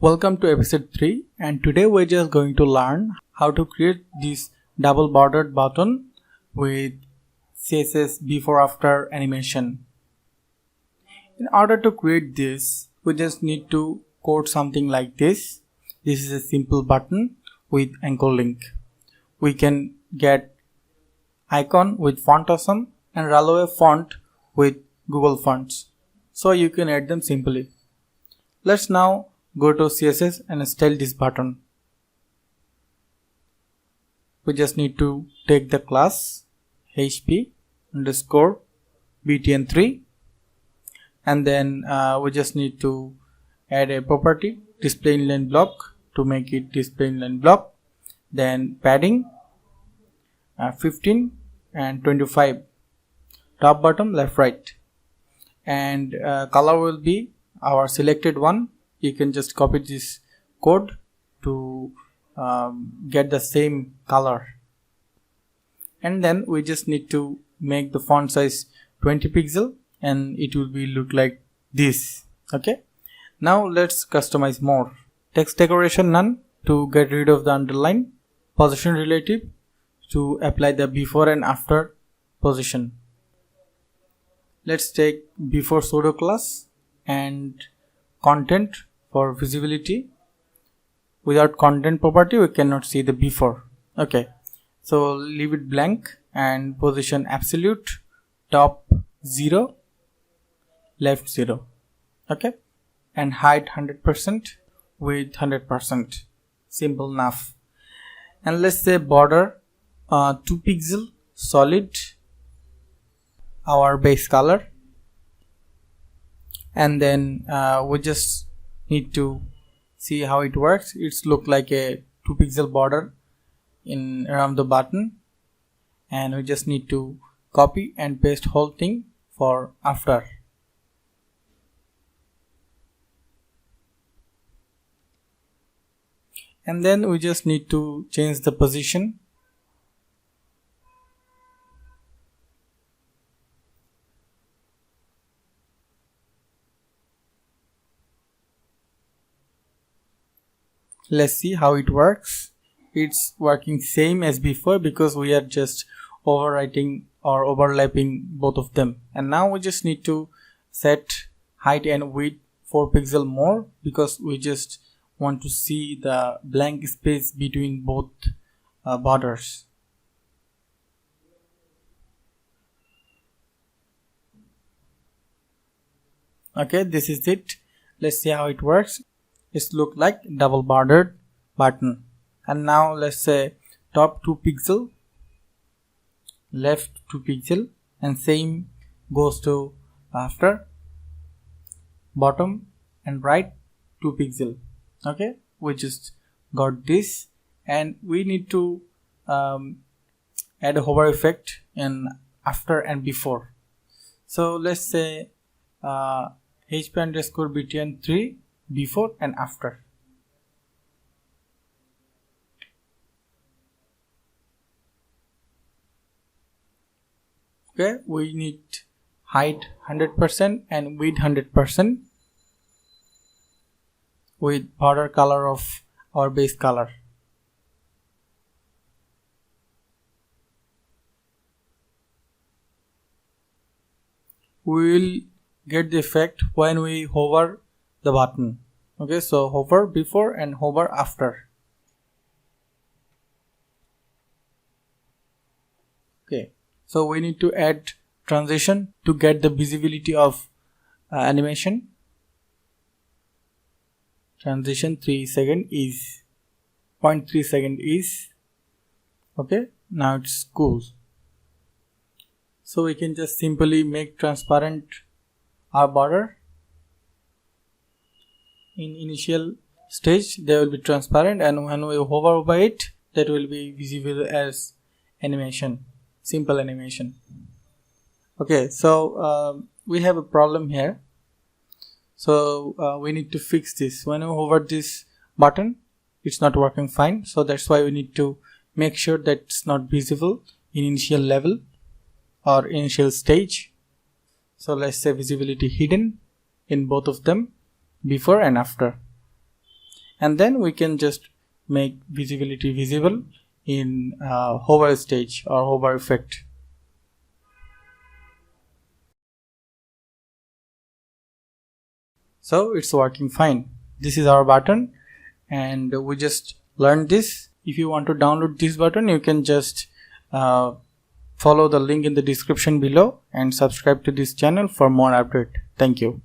Welcome to episode 3, and today we're just going to learn how to create this double bordered button with CSS before after animation. In order to create this, we just need to code something like this. This is a simple button with anchor link. We can get icon with font awesome and railway font with Google Fonts. So you can add them simply. Let's now go to CSS and style this button. We just need to take the class Hp_btn3 and then we just need to add a property display inline block to make it display inline block, then padding 15 and 25, top bottom left right, and color will be our selected one. You can just copy this code to get the same color, and then we just need to make the font size 20 pixel and it will be look like this. Okay, now let's customize more. Text decoration none to get rid of the underline, position relative to apply the before and after position. Let's take before pseudo class and content for visibility. Without content property we cannot see the before. Okay, so leave it blank and position absolute, top 0, left 0. Okay, and height 100%, width 100%. Simple enough. And let's say border 2 pixel solid, our base color, and then we just need to see how it works. It's look like a 2 pixel border in around the button, and we just need to copy and paste whole thing for after. And then we just need to change the position. Let's see how it works. It's working same as before because we are just overwriting or overlapping both of them. And now we just need to set height and width 4 pixel more because we just want to see the blank space between both borders. Okay, this is it. Let's see how it works. It's look like double bordered button. And now let's say top 2 pixel, left 2 pixel, and same goes to after, bottom and right 2 pixel. Okay, we just got this, and we need to add a hover effect in after and before. So let's say Hp_btn3 before and after. Okay, we need height 100% and width 100% with border color of our base color. We will get the effect when we hover the button. Okay, so hover before and hover after. Okay, so we need to add transition to get the visibility of animation. Transition 3 second is 0.3 second is. Okay, now it's cool. So we can just simply make transparent our border. In initial stage they will be transparent, and when we hover over it, that will be visible as animation, simple animation. Okay, so we have a problem here. So we need to fix this. When we hover this button, it's not working fine. So that's why we need to make sure that it's not visible in initial level or initial stage. So let's say visibility hidden in both of them, before and after. and then we can just make visibility visible in hover stage or hover effect. So it's working fine. This is our button, and we just learned this. If you want to download this button, you can just follow the link in the description below and subscribe to this channel for more update. Thank you.